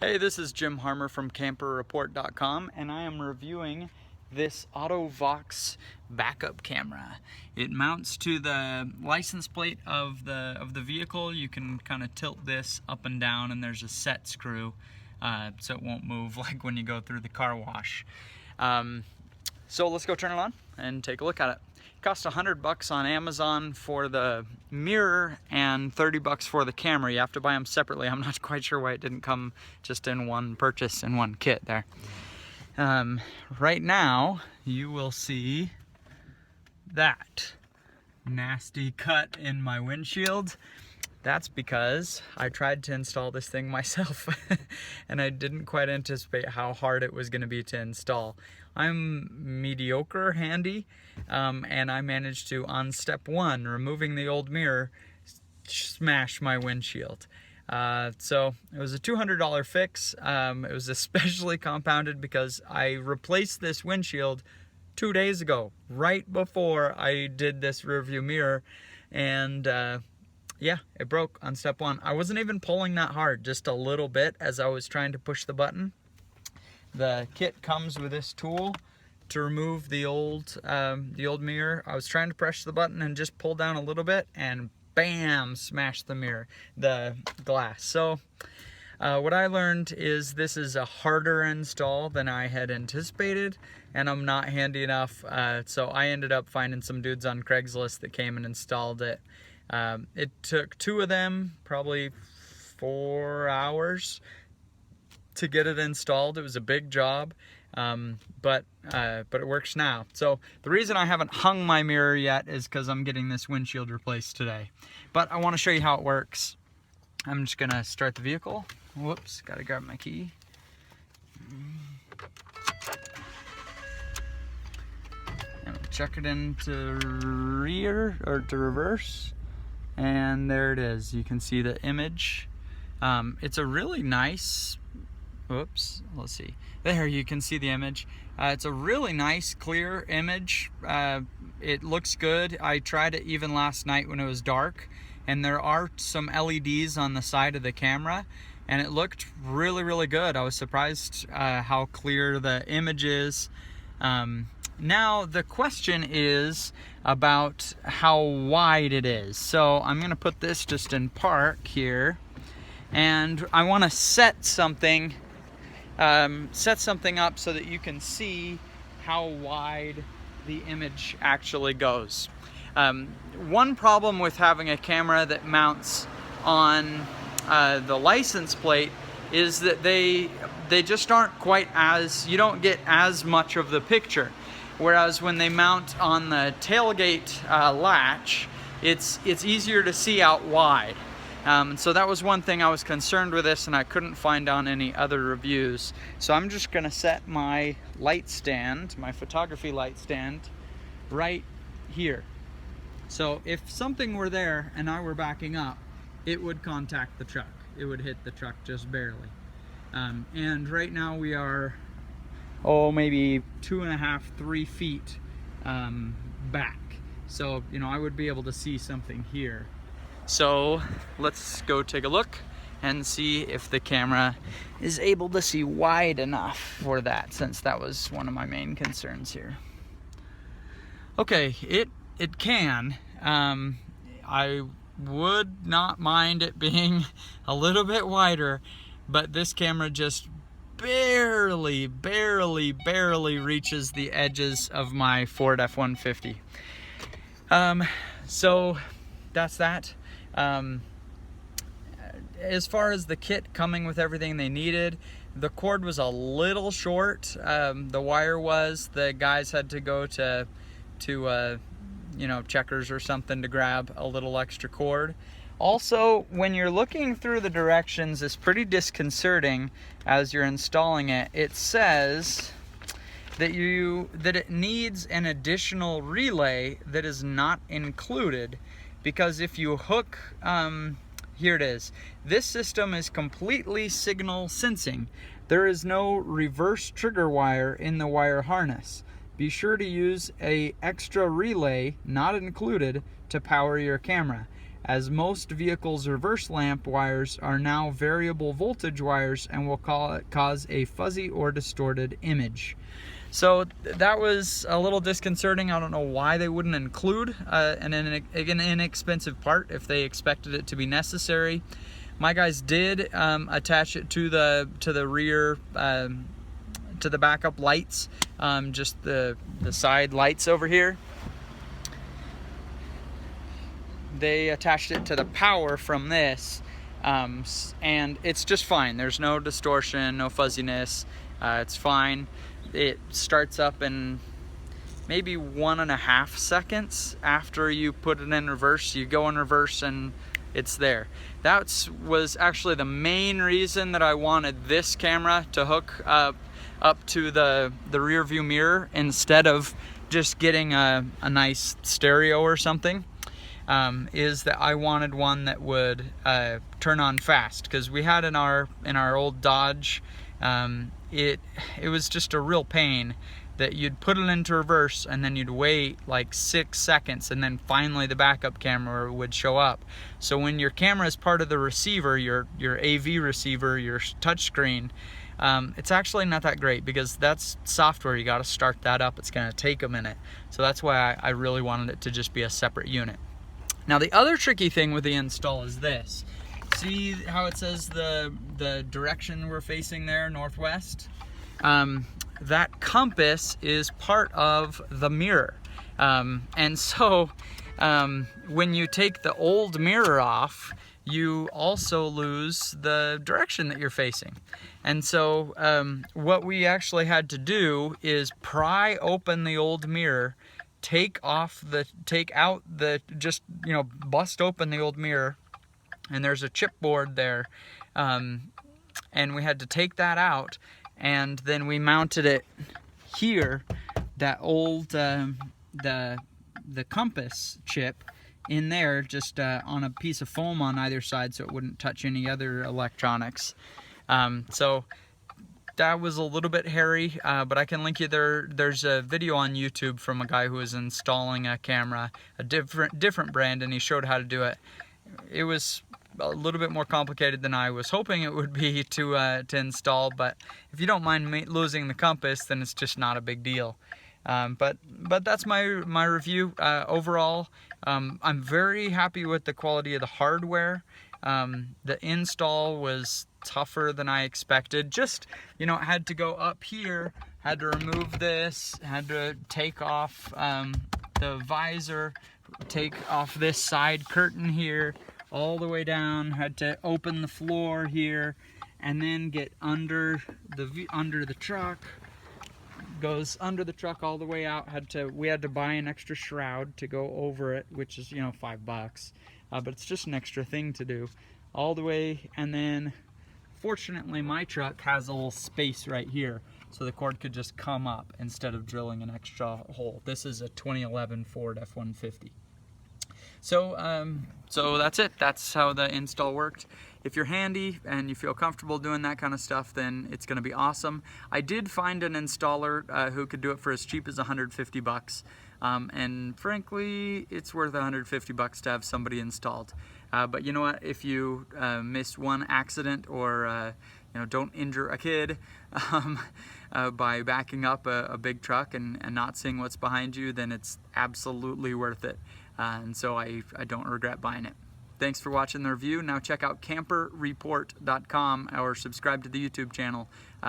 Hey, this is Jim Harmer from CamperReport.com, and I am reviewing this AutoVox backup camera. It mounts to the license plate of the vehicle. You can kind of tilt this up and down, and there's a set screw so it won't move like when you go through the car wash. So let's go turn it on and take a look at it. It cost $100 on Amazon for the mirror and $30 for the camera. You have to buy them separately. I'm not quite sure why it didn't come just in one purchase in one kit there. Right now you will see that nasty cut in my windshield. That's because I tried to install this thing myself and I didn't quite anticipate how hard it was going to be to install. I'm mediocre handy, and I managed to, on step one, removing the old mirror, smash my windshield. So it was a $200 fix. It was especially compounded because I replaced this windshield 2 days ago, right before I did this rearview mirror, and yeah, it broke on step one. I wasn't even pulling that hard, just a little bit as I was trying to push the button. The kit comes with this tool to remove the old mirror. I was trying to press the button and just pull down a little bit, and bam, smashed the glass. So what I learned is this is a harder install than I had anticipated, and I'm not handy enough. So I ended up finding some dudes on Craigslist that came and installed it. It took two of them, probably 4 hours to get it installed. It was a big job, but it works now. So the reason I haven't hung my mirror yet is because I'm getting this windshield replaced today. But I want to show you how it works. I'm just gonna start the vehicle. Whoops, gotta grab my key. And check it into rear or to reverse, and there it is. You can see the image. It's a really nice. Whoops, let's see. There, you can see the image. It's a really nice, clear image. It looks good. I tried it even last night when it was dark, and there are some LEDs on the side of the camera, and it looked really, really good. I was surprised how clear the image is. Now, the question is about how wide it is. So I'm gonna put this just in park here, and I wanna set something up so that you can see how wide the image actually goes. One problem with having a camera that mounts on the license plate is that they just aren't quite as, you don't get as much of the picture. Whereas when they mount on the tailgate latch, it's easier to see out wide. So that was one thing I was concerned with this, and I couldn't find on any other reviews. So I'm just gonna set my light stand, my photography light stand, right here. So if something were there and I were backing up, it would contact the truck. It would hit the truck just barely. And right now we are, maybe 2.5, 3 feet back. So, you know, I would be able to see something here. So let's go take a look and see if the camera is able to see wide enough for that, since that was one of my main concerns here. Okay, it can. I would not mind it being a little bit wider, but this camera just barely reaches the edges of my Ford F-150. So that's that. As far as the kit coming with everything they needed, the cord was a little short. The wire was. The guys had to go to you know, Checkers or something to grab a little extra cord. Also, when you're looking through the directions, it's pretty disconcerting as you're installing it. It says that it needs an additional relay that is not included, because if you hook, here it is. This system is completely signal sensing. There is no reverse trigger wire in the wire harness. Be sure to use an extra relay, not included, to power your camera. as most vehicles' reverse lamp wires are now variable voltage wires and will cause a fuzzy or distorted image. So that was a little disconcerting. I don't know why they wouldn't include an inexpensive part if they expected it to be necessary. My guys did attach it to the rear, to the backup lights, just the side lights over here. They attached it to the power from this, and it's just fine. There's no distortion, no fuzziness. It's fine. It starts up in maybe 1.5 seconds after you put it in reverse. You go in reverse and it's there. That was actually the main reason that I wanted this camera to hook up to the rear view mirror instead of just getting a nice stereo or something. Is that I wanted one that would turn on fast, because we had in our old Dodge, it was just a real pain that you'd put it into reverse and then you'd wait like 6 seconds and then finally the backup camera would show up. So when your camera is part of the receiver, your AV receiver, your touchscreen, it's actually not that great, because that's software. You got to start that up. It's going to take a minute. So that's why I really wanted it to just be a separate unit. Now the other tricky thing with the install is this. See how it says the direction we're facing there, northwest? That compass is part of the mirror. And so when you take the old mirror off, you also lose the direction that you're facing. And so what we actually had to do is pry open the old mirror, take out the, just, you know, bust open the old mirror, and there's a chipboard there, and we had to take that out, and then we mounted it here, that old the compass chip in there, just on a piece of foam on either side so it wouldn't touch any other electronics. So that was a little bit hairy, but I can link you there. There's a video on YouTube from a guy who was installing a camera, a different brand, and he showed how to do it. It was a little bit more complicated than I was hoping it would be to install, but if you don't mind losing the compass, then it's just not a big deal. But that's my review. Overall, I'm very happy with the quality of the hardware. The install was tougher than I expected. Just, you know, I had to go up here, had to remove this, had to take off the visor, take off this side curtain here, all the way down, had to open the floor here, and then get under the truck. Goes under the truck all the way out. We had to buy an extra shroud to go over it, which is, you know, $5, but it's just an extra thing to do all the way. And then fortunately my truck has a little space right here, so the cord could just come up instead of drilling an extra hole. This is a 2011 Ford F-150. So so that's it. That's how the install worked. If you're handy and you feel comfortable doing that kind of stuff, then it's going to be awesome. I did find an installer who could do it for as cheap as $150, and frankly, it's worth $150 to have somebody installed. But you know what? If you miss one accident or you know, don't injure a kid by backing up a big truck and not seeing what's behind you, then it's absolutely worth it. And so I don't regret buying it. Thanks for watching the review. Now check out camperreport.com or subscribe to the YouTube channel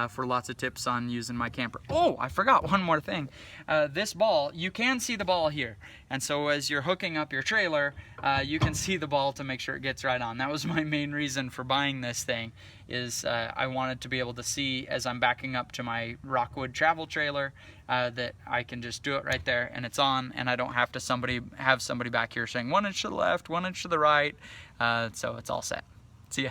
for lots of tips on using my camper. Oh, I forgot one more thing. This ball, you can see the ball here. And so as you're hooking up your trailer, you can see the ball to make sure it gets right on. That was my main reason for buying this thing, is I wanted to be able to see as I'm backing up to my Rockwood travel trailer that I can just do it right there and it's on, and I don't have to have somebody back here saying 1 inch to the left, 1 inch to the right. So it's all set. See ya.